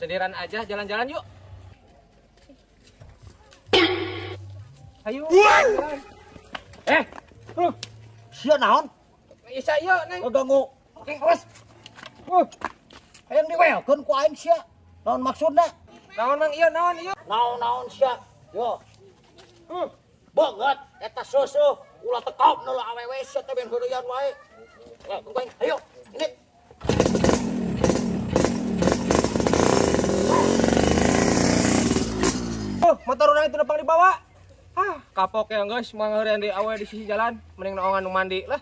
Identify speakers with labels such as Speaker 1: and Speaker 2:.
Speaker 1: Sendirian aja jalan-jalan yuk. Ayo.
Speaker 2: Sia naon?
Speaker 1: Isa yuk neng.
Speaker 2: Ganggu.
Speaker 1: Neng awas.
Speaker 2: Hayang diwelkeun ku aing sia. Naon maksudna?
Speaker 1: Naon mang iya naon iya.
Speaker 2: Naon sia. Yo. Banget eta susu ulah tekop nu awewe sia teh ben heureuyan wae. Ayo, ini.
Speaker 1: Motor orang itu numpang dibawa. Kapok ya guys, mangeureun di awe di sisi jalan, mending naongan nu mandi lah.